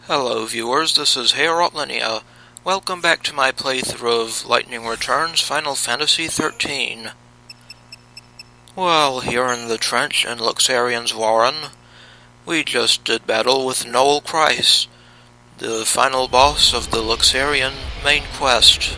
Hello viewers, this is Aremiah. Welcome back to my playthrough of Lightning Returns Final Fantasy 13. Well, here in the trench in Luxerion's Warren, we just did battle with Noel Kreiss, the final boss of the Luxerion main quest.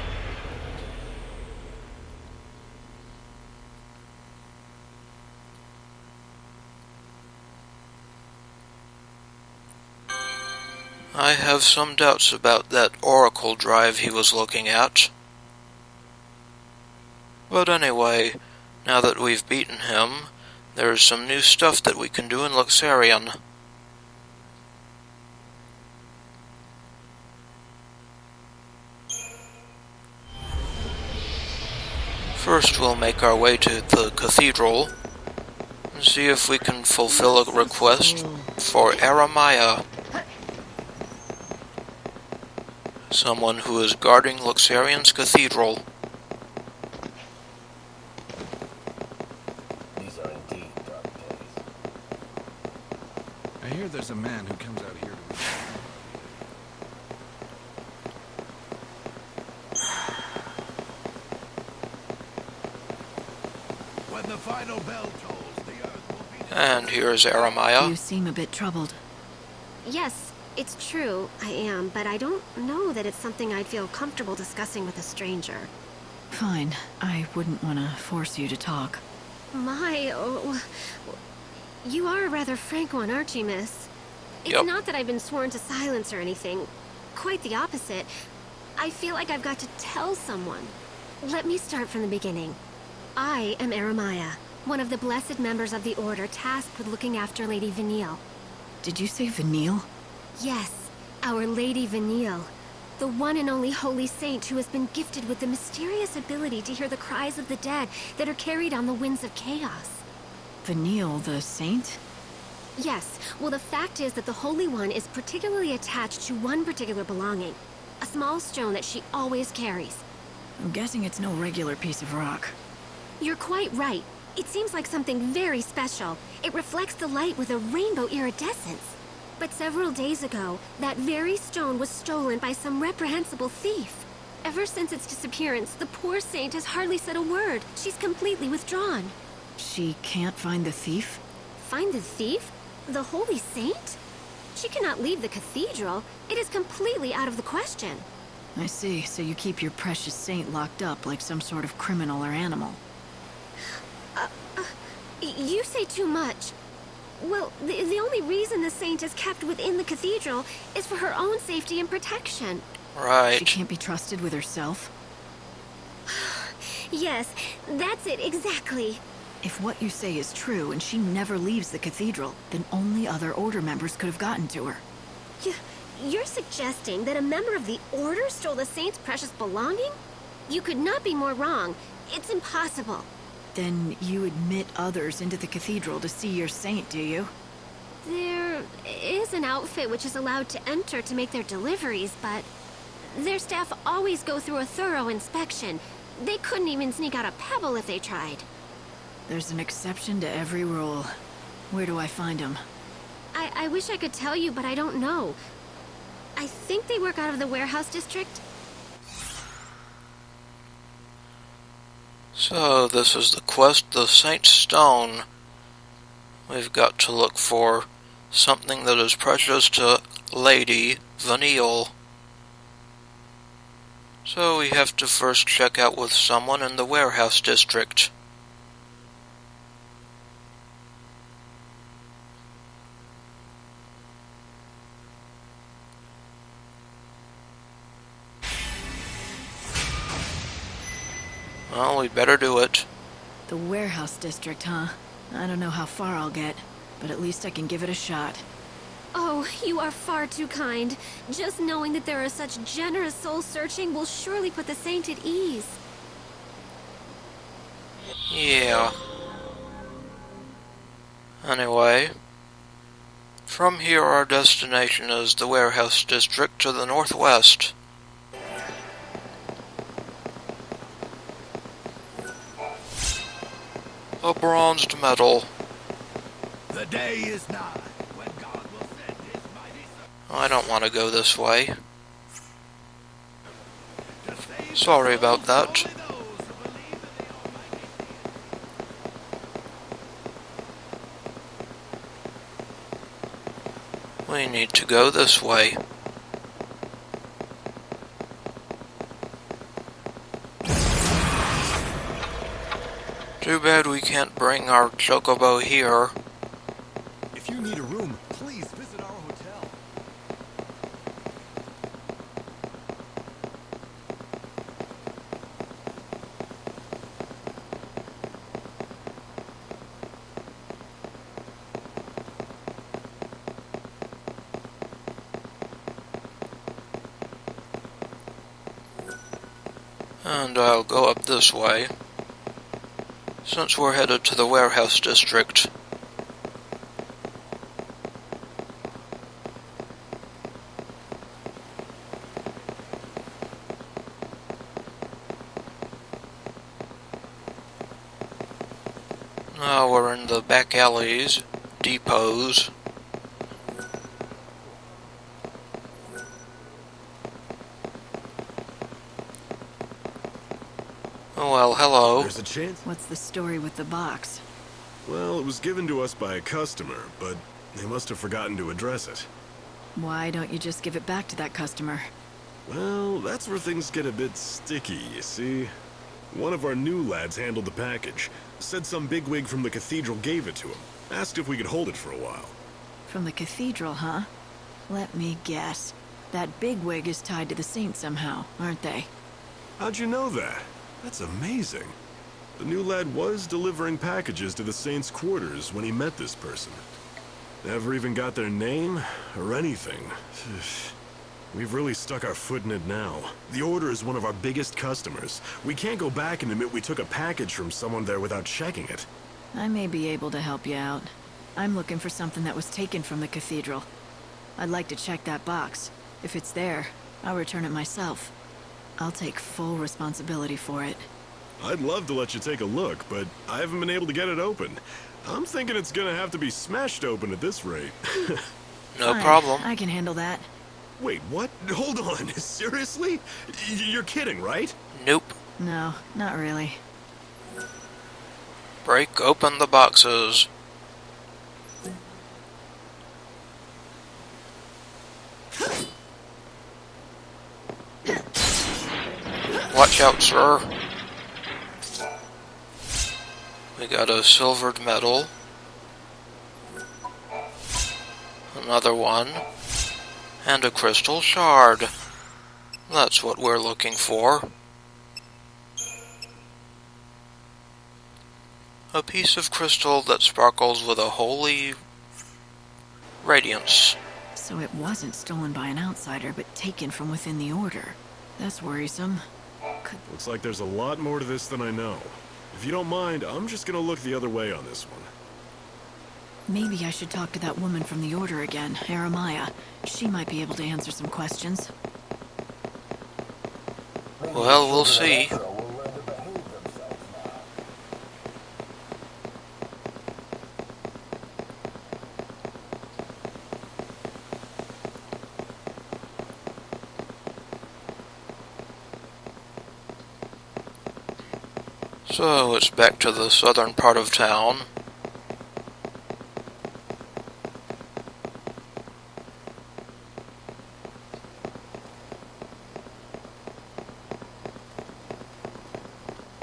I have some doubts about that Oracle drive he was looking at. But anyway, now that we've beaten him, there's some new stuff that we can do in Luxerion. First we'll make our way to the Cathedral and see if we can fulfill a request for Aremiah, someone who is guarding Luxerion's Cathedral. These are indeed dark days. I hear there's a man who comes out here to... When the final bell tolls, the earth will be... And here's Aremiah. You seem a bit troubled. Yes, it's true, I am, but I don't know that it's something I'd feel comfortable discussing with a stranger. Fine. I wouldn't want to force you to talk. You are a rather frank one, aren't you, miss? It's Yep. not that I've been sworn to silence or anything. Quite the opposite. I feel like I've got to tell someone. Let me start from the beginning. I am Aremiah, one of the blessed members of the Order tasked with looking after Lady Vanille. Did you say Vanille? Yes, our Lady Vanille. The one and only holy saint who has been gifted with the mysterious ability to hear the cries of the dead that are carried on the winds of chaos. Vanille, the saint? Yes, well the fact is that the Holy One is particularly attached to one particular belonging. A small stone that she always carries. I'm guessing it's no regular piece of rock. You're quite right. It seems like something very special. It reflects the light with a rainbow iridescence. But several days ago, that very stone was stolen by some reprehensible thief. Ever since its disappearance, the poor saint has hardly said a word. She's completely withdrawn. She can't find the thief? Find the thief? The holy saint? She cannot leave the cathedral. It is completely out of the question. I see, so you keep your precious saint locked up like some sort of criminal or animal. You say too much. Well, the only reason the saint is kept within the cathedral is for her own safety and protection. She Right. can't be trusted with herself? Yes, that's it, exactly. If what you say is true and she never leaves the cathedral, then only other Order members could have gotten to her. You're suggesting that a member of the Order stole the saint's precious belonging? You could not be more wrong. It's impossible. Then you admit others into the cathedral to see your saint, do you? There is an outfit which is allowed to enter to make their deliveries, but their staff always go through a thorough inspection. They couldn't even sneak out a pebble if they tried. There's an exception to every rule. Where do I find him? I wish I could tell you, but I don't know. I think they work out of the warehouse district. So this is the quest, the Saint's Stone. We've got to look for something that is precious to Lady Vanille. So we have to first check out with someone in the warehouse district. Well, we'd better do it. The warehouse district, huh? I don't know how far I'll get, but at least I can give it a shot. Oh, you are far too kind. Just knowing that there are such generous souls searching will surely put the saint at ease. Yeah. Anyway, from here our destination is the warehouse district to the northwest. A bronzed medal. The day is nigh when God will send his mighty I don't want to go this way. Sorry about that. We need to go this way. Too bad we can't bring our Chocobo here. If you need a room, please visit our hotel. And I'll go up this way, since we're headed to the warehouse district. Now we're in the back alleys, depots. Oh, well, hello. There's a chance? What's the story with the box? Well, it was given to us by a customer, but they must have forgotten to address it. Why don't you just give it back to that customer? Well, that's where things get a bit sticky, you see. One of our new lads handled the package. Said some bigwig from the cathedral gave it to him. Asked if we could hold it for a while. From the cathedral, huh? Let me guess. That bigwig is tied to the saint somehow, aren't they? How'd you know that? That's amazing. The new lad was delivering packages to the saint's quarters when he met this person. Never even got their name or anything. We've really stuck our foot in it now. The Order is one of our biggest customers. We can't go back and admit we took a package from someone there without checking it. I may be able to help you out. I'm looking for something that was taken from the cathedral. I'd like to check that box. If it's there, I'll return it myself. I'll take full responsibility for it. I'd love to let you take a look, but I haven't been able to get it open. I'm thinking it's gonna have to be smashed open at this rate. No Fine, problem. I can handle that. Wait, what? Hold on, seriously? You're kidding, right? Nope. No, not really. Break open the boxes. Watch out, sir. We got a silvered medal. Another one. And a crystal shard. That's what we're looking for. A piece of crystal that sparkles with a holy radiance. So it wasn't stolen by an outsider, but taken from within the Order. That's worrisome. Looks like there's a lot more to this than I know. If you don't mind, I'm just gonna look the other way on this one. Maybe I should talk to that woman from the Order again, Aremiah. She might be able to answer some questions. Well, we'll see. So it's back to the southern part of town.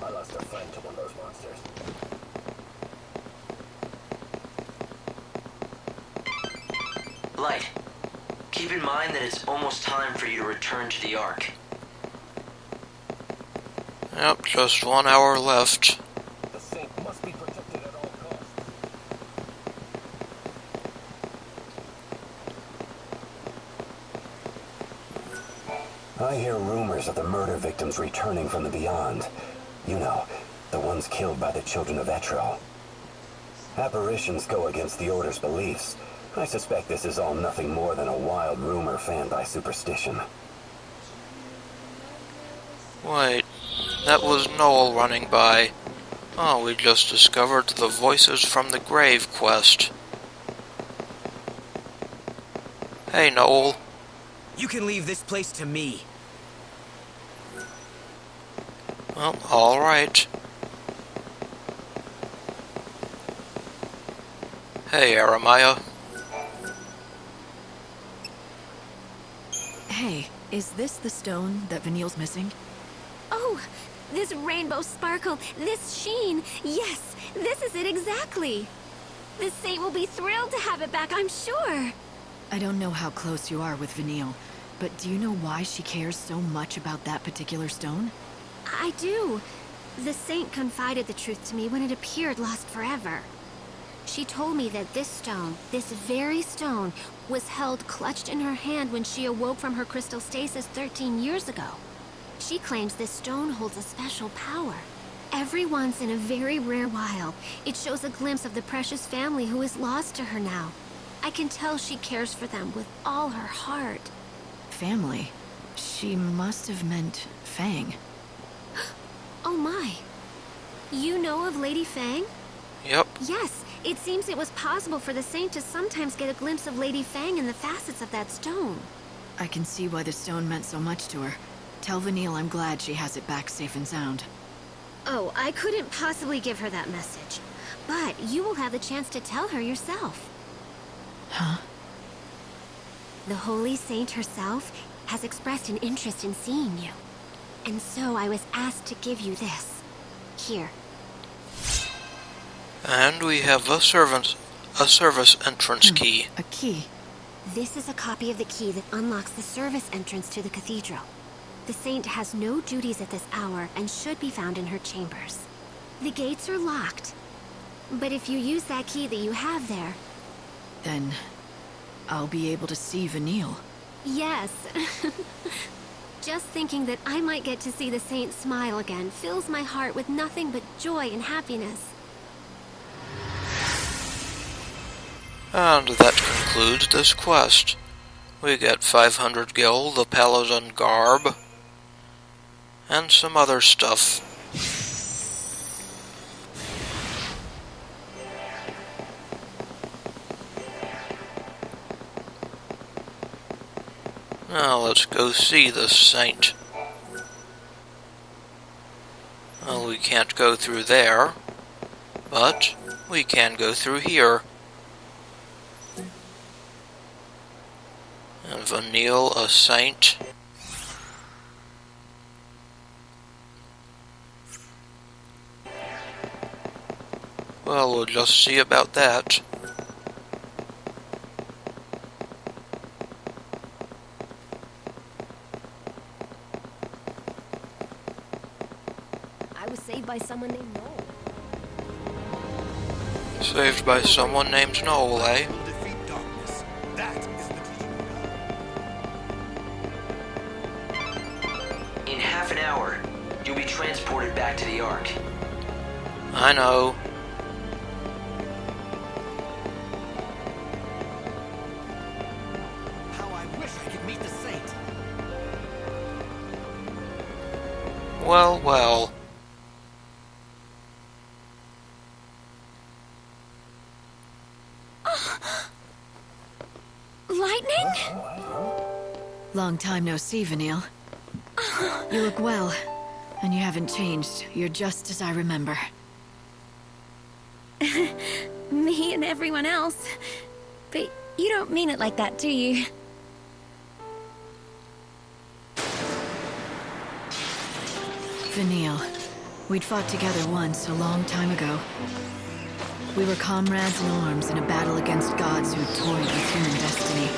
I lost a friend to one of those monsters. Light, keep in mind that it's almost time for you to return to the Ark. Yep, just 1 hour left. The saint must be protected at all costs. I hear rumors of the murder victims returning from the beyond. You know, the ones killed by the children of Etro. Apparitions go against the Order's beliefs. I suspect this is all nothing more than a wild rumor fanned by superstition. Wait, that was Noel running by. Oh, we just discovered the Voices from the Grave quest. Hey, Noel. You can leave this place to me. Well, alright. Hey, Aremiah. Hey, is this the stone that Vanille's missing? Oh, this rainbow sparkle, this sheen. Yes, this is it exactly. The saint will be thrilled to have it back, I'm sure. I don't know how close you are with Vanille, but do you know why she cares so much about that particular stone? I do. The saint confided the truth to me when it appeared lost forever. She told me that this stone, this very stone, was held clutched in her hand when she awoke from her crystal stasis 13 years ago. She claims this stone holds a special power. Every once in a very rare while, it shows a glimpse of the precious family who is lost to her now. I can tell she cares for them with all her heart. Family? She must have meant Fang. Oh my. You know of Lady Fang? Yep. Yes, it seems it was possible for the saint to sometimes get a glimpse of Lady Fang in the facets of that stone. I can see why the stone meant so much to her. Tell Vanille I'm glad she has it back safe and sound. Oh, I couldn't possibly give her that message. But you will have the chance to tell her yourself. Huh? The Holy Saint herself has expressed an interest in seeing you. And so I was asked to give you this. Here. And we have a service entrance key. A key? This is a copy of the key that unlocks the service entrance to the cathedral. The saint has no duties at this hour and should be found in her chambers. The gates are locked. But if you use that key that you have there... Then I'll be able to see Vanille. Yes. Just thinking that I might get to see the saint smile again fills my heart with nothing but joy and happiness. And that concludes this quest. We get 500 gil, the Paladin garb, and some other stuff. Now let's go see the saint. Well, we can't go through there, but we can go through here. And Vanille, a saint. Well, we'll just see about that. I was saved by someone named Noel. Saved by someone named Noel, eh? In half an hour, you'll be transported back to the Ark. I know. How I wish I could meet the saint. Well, well. Lightning? Long time no see, Vanille. You look well, and you haven't changed. You're just as I remember. Me and everyone else. But you don't mean it like that, do you? Vanille. We'd fought together once, a long time ago. We were comrades in arms in a battle against gods who toyed with human destiny.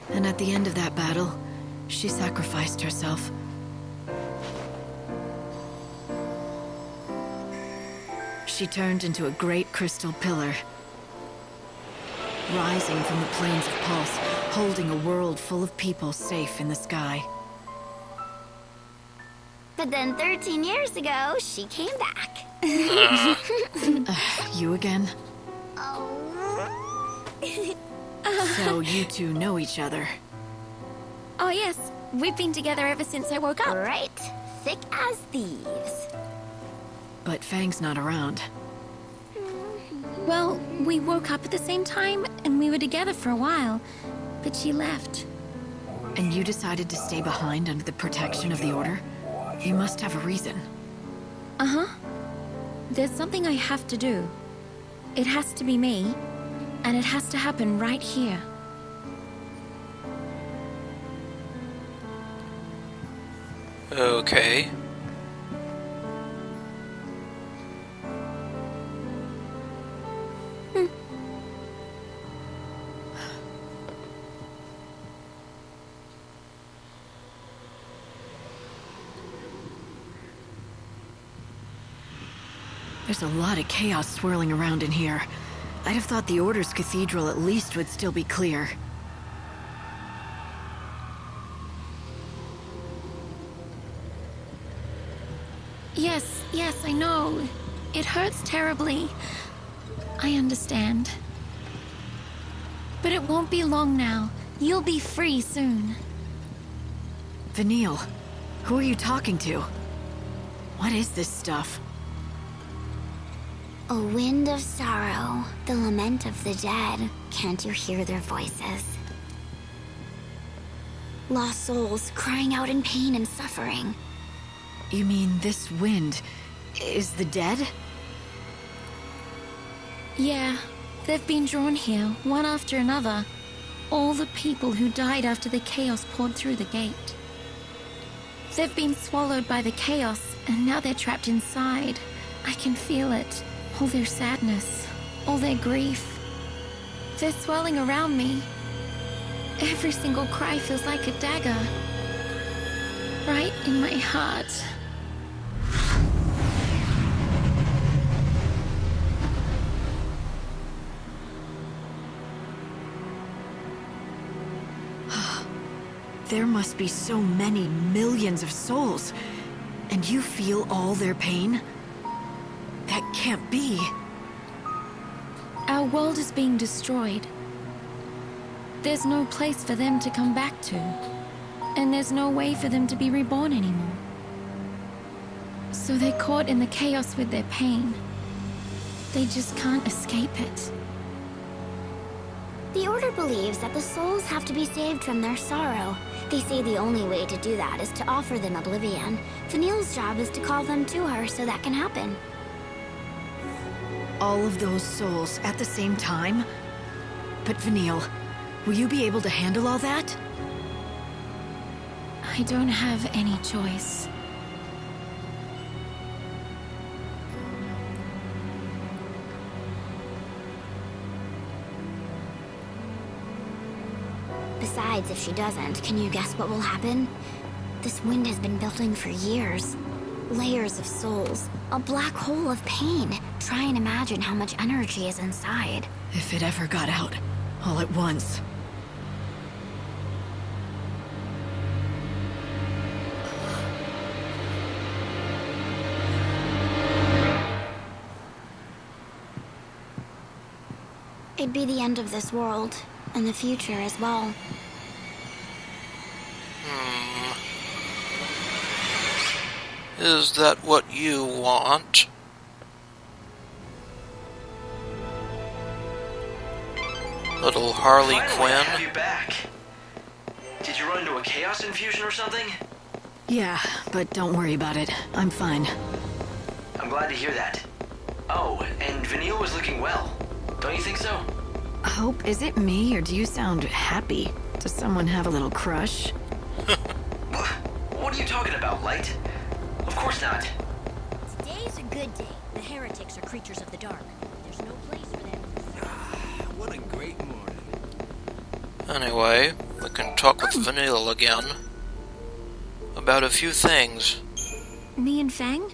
And at the end of that battle, she sacrificed herself. She turned into a great crystal pillar, rising from the plains of Pulse, holding a world full of people safe in the sky. But then 13 years ago, she came back. You again? Oh. So you two know each other. Oh yes, we've been together ever since I woke up. Right. Thick as thieves. But Fang's not around. Well, we woke up at the same time, and we were together for a while, but she left. And you decided to stay behind under the protection of the Order? You must have a reason. Uh-huh. There's something I have to do. It has to be me, and it has to happen right here. Okay. There's a lot of chaos swirling around in here. I'd have thought the Order's cathedral at least would still be clear. Yes, I know. It hurts terribly. I understand. But it won't be long now. You'll be free soon. Vanille, who are you talking to? What is this stuff? A wind of sorrow, the lament of the dead. Can't you hear their voices? Lost souls crying out in pain and suffering. You mean this wind is the dead? Yeah, they've been drawn here, one after another. All the people who died after the chaos poured through the gate. They've been swallowed by the chaos, and now they're trapped inside. I can feel it. All their sadness, all their grief. They're swelling around me. Every single cry feels like a dagger. Right in my heart. There must be so many millions of souls, and you feel all their pain? That can't be. Our world is being destroyed. There's no place for them to come back to, and there's no way for them to be reborn anymore. So they're caught in the chaos with their pain. They just can't escape it. The Order believes that the souls have to be saved from their sorrow. They say the only way to do that is to offer them oblivion. Vanille's job is to call them to her so that can happen. All of those souls at the same time? But Vanille, will you be able to handle all that? I don't have any choice. Besides, if she doesn't, can you guess what will happen? This wind has been building for years. Layers of souls, a black hole of pain. Try and imagine how much energy is inside. If it ever got out, all at once. It'd be the end of this world, and the future as well. Is that what you want? Little Harley Finally, I have Quinn? you back. Did you run into a chaos infusion or something? Yeah, but don't worry about it. I'm fine. I'm glad to hear that. Oh, and Vanille was looking well. Don't you think so? Hope, is it me, or do you sound happy? Does someone have a little crush? What are you talking about, Light? Of course not. Today's a good day. The heretics are creatures of the dark. There's no place for them. What a great morning. Anyway, we can talk with Vanille again. About a few things. Me and Fang?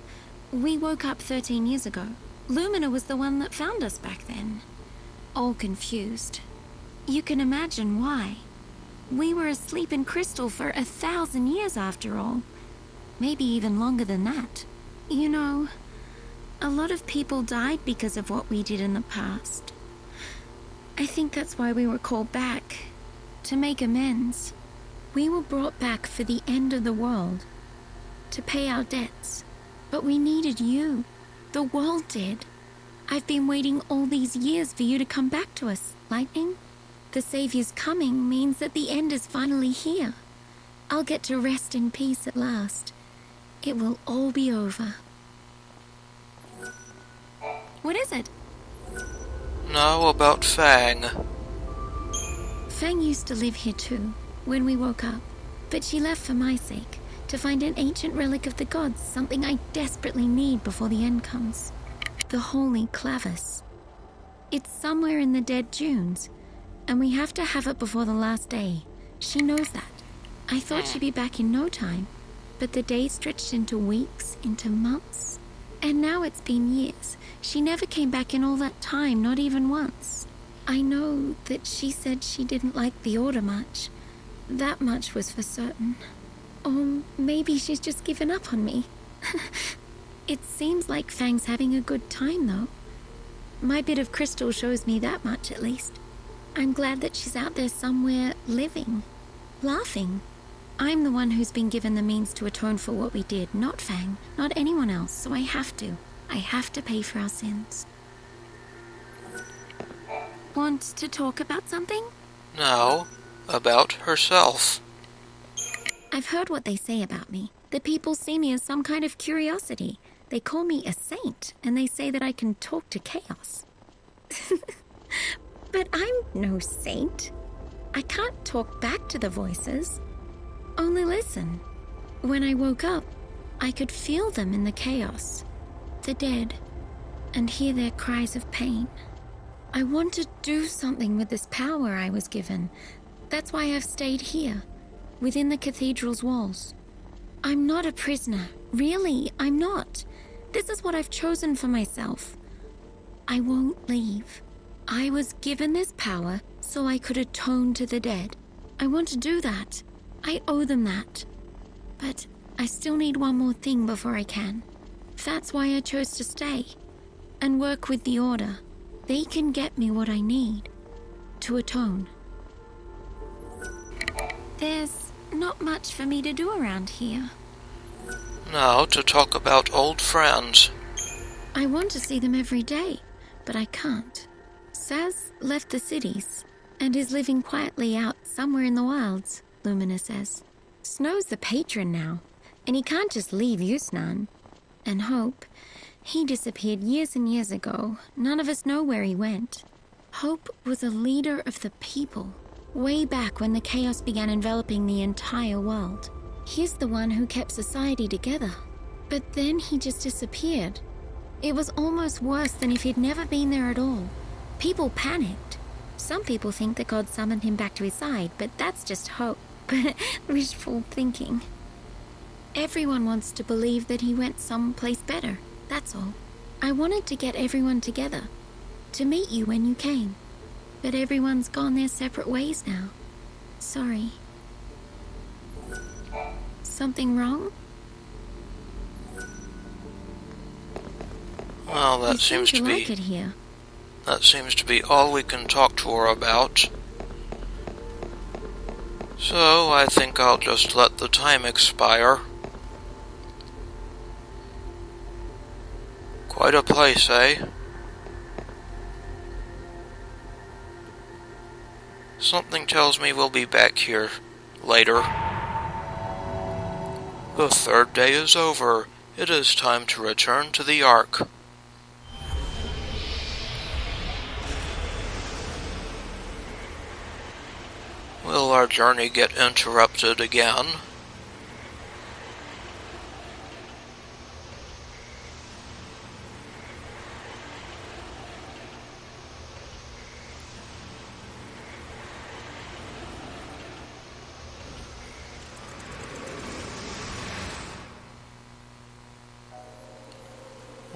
We woke up 13 years ago. Lumina was the one that found us back then. All confused. You can imagine why. We were asleep in crystal for 1,000 years after all. Maybe even longer than that. You know, a lot of people died because of what we did in the past. I think that's why we were called back. To make amends. We were brought back for the end of the world. To pay our debts. But we needed you. The world did. I've been waiting all these years for you to come back to us, Lightning. The Savior's coming means that the end is finally here. I'll get to rest in peace at last. It will all be over. What is it? Now about Fang. Fang used to live here too, when we woke up. But she left for my sake, to find an ancient relic of the gods, something I desperately need before the end comes. The Holy Clavis. It's somewhere in the dead dunes, and we have to have it before the last day. She knows that. I thought she'd be back in no time, but the days stretched into weeks, into months. And now it's been years. She never came back in all that time, not even once. I know that she said she didn't like the Order much. That much was for certain. Or maybe she's just given up on me. It seems like Fang's having a good time, though. My bit of crystal shows me that much, at least. I'm glad that she's out there somewhere, living, laughing. I'm the one who's been given the means to atone for what we did, not Fang, not anyone else, so I have to. I have to pay for our sins. Want to talk about something? No, about herself. I've heard what they say about me. That people see me as some kind of curiosity. They call me a saint, and they say that I can talk to chaos. But I'm no saint. I can't talk back to the voices. Only listen. When I woke up, I could feel them in the chaos. The dead, and hear their cries of pain. I want to do something with this power I was given. That's why I've stayed here, within the cathedral's walls. I'm not a prisoner. Really, I'm not. This is what I've chosen for myself. I won't leave. I was given this power so I could atone to the dead. I want to do that. I owe them that. But I still need one more thing before I can. That's why I chose to stay and work with the Order. They can get me what I need to atone. There's not much for me to do around here. Now to talk about old friends. I want to see them every day, but I can't. Sazh left the cities and is living quietly out somewhere in the wilds, Lumina says. Snow's the patron now, and he can't just leave Yusnan. And Hope, he disappeared years and years ago. None of us know where he went. Hope was a leader of the people, way back when the chaos began enveloping the entire world. He's the one who kept society together. But then he just disappeared. It was almost worse than if he'd never been there at all. People panicked. Some people think that God summoned him back to his side, but that's just hope. Wishful thinking. Everyone wants to believe that he went someplace better, that's all. I wanted to get everyone together, to meet you when you came. But everyone's gone their separate ways now. Sorry. Something wrong? Well, that seems to be... like it here. That seems to be all we can talk to her about. So, I think I'll just let the time expire. Quite a place, eh? Something tells me we'll be back here later. The third day is over. It is time to return to the Ark. Will our journey get interrupted again?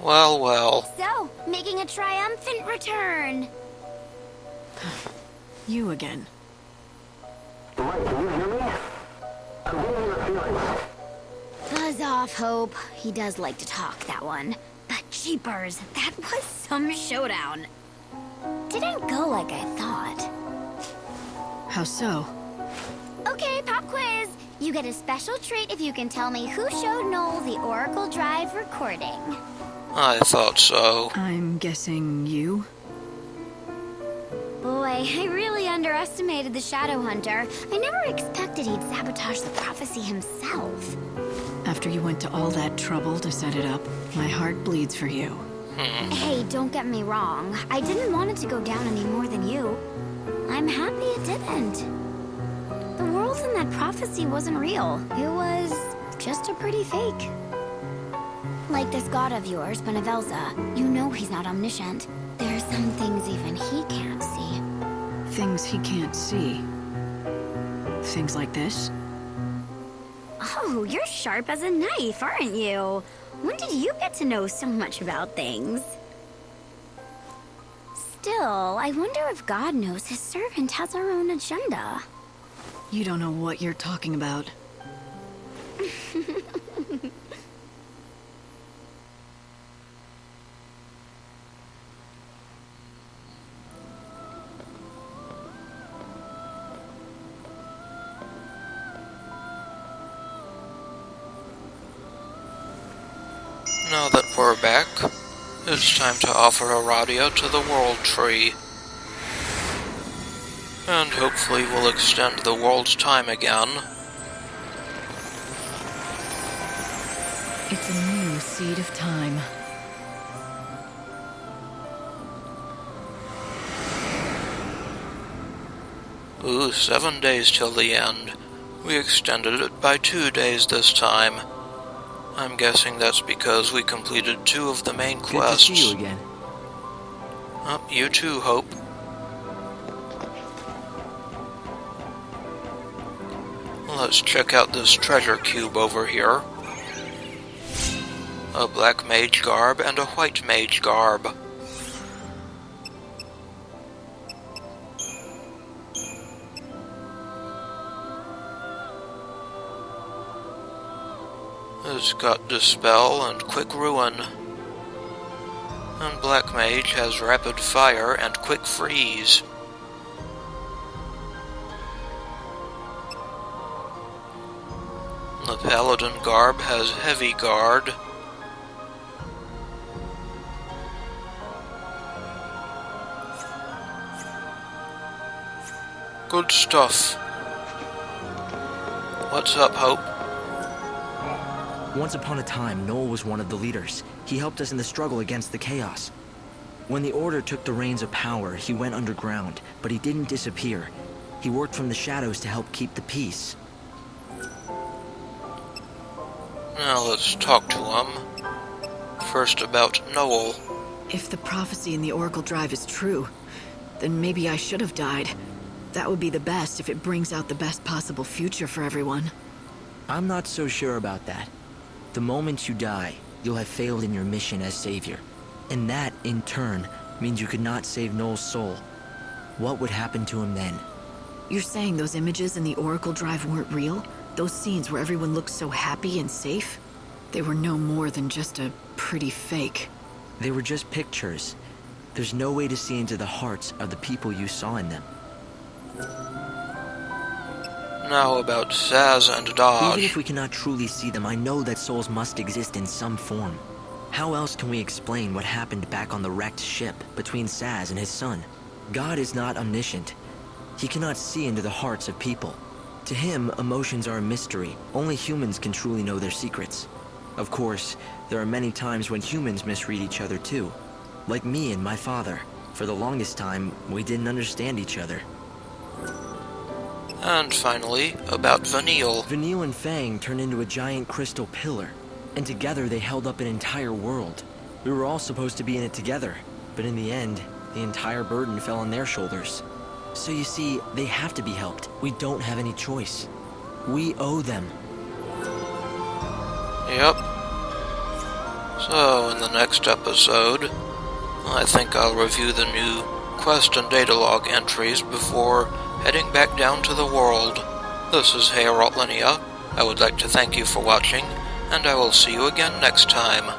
Well, well. So, making a triumphant return. You again. Right, can you hear me? I'm getting interference. Buzz off, Hope. He does like to talk, that one. But jeepers, that was some showdown. Didn't go like I thought. How so? Okay, pop quiz. You get a special treat if you can tell me who showed Noel the Oracle Drive recording. I thought so. I'm guessing you? Boy, I really underestimated the Shadow Hunter. I never expected he'd sabotage the prophecy himself. After you went to all that trouble to set it up, my heart bleeds for you. Hey, don't get me wrong. I didn't want it to go down any more than you. I'm happy it didn't. The world in that prophecy wasn't real. It was just a pretty fake. Like this god of yours, Benevelza. You know he's not omniscient. There are some things even he can't see. Things he can't see? Things like this? Oh, you're sharp as a knife, aren't you? When did you get to know so much about things? Still, I wonder if God knows his servant has our own agenda. You don't know what you're talking about. Now that we're back, it's time to offer Eradia to the World Tree. And hopefully we'll extend the world's time again. It's a new seed of time. Ooh, 7 days till the end. We extended it by 2 days this time. I'm guessing that's because we completed 2 of the main quests. Good to see you again. Oh, you too, Hope. Let's check out this treasure cube over here. A Black Mage garb and a White Mage garb. It's got Dispel and Quick Ruin. And Black Mage has Rapid Fire and Quick Freeze. The Paladin garb has Heavy Guard. Good stuff. What's up, Hope? Once upon a time, Noel was one of the leaders. He helped us in the struggle against the chaos. When the Order took the reins of power, he went underground, but he didn't disappear. He worked from the shadows to help keep the peace. Now let's talk to him. First about Noel. If the prophecy in the Oracle Drive is true, then maybe I should have died. That would be the best if it brings out the best possible future for everyone. I'm not so sure about that. The moment you die, you'll have failed in your mission as savior. And that, in turn, means you could not save Noel's soul. What would happen to him then? You're saying those images in the Oracle Drive weren't real? Those scenes where everyone looked so happy and safe? They were no more than just a pretty fake. They were just pictures. There's no way to see into the hearts of the people you saw in them. Now about Sazh and Dajh. Even if we cannot truly see them, I know that souls must exist in some form. How else can we explain what happened back on the wrecked ship between Sazh and his son? God is not omniscient. He cannot see into the hearts of people. To him, emotions are a mystery. Only humans can truly know their secrets. Of course, there are many times when humans misread each other too. Like me and my father. For the longest time, we didn't understand each other. And finally, about Vanille. Vanille and Fang turned into a giant crystal pillar, and together they held up an entire world. We were all supposed to be in it together, but in the end, the entire burden fell on their shoulders. So you see, they have to be helped. We don't have any choice. We owe them. Yep. So, in the next episode, I think I'll review the new quest and data log entries before heading back down to the world. This is Herald Linnea. I would like to thank you for watching, and I will see you again next time.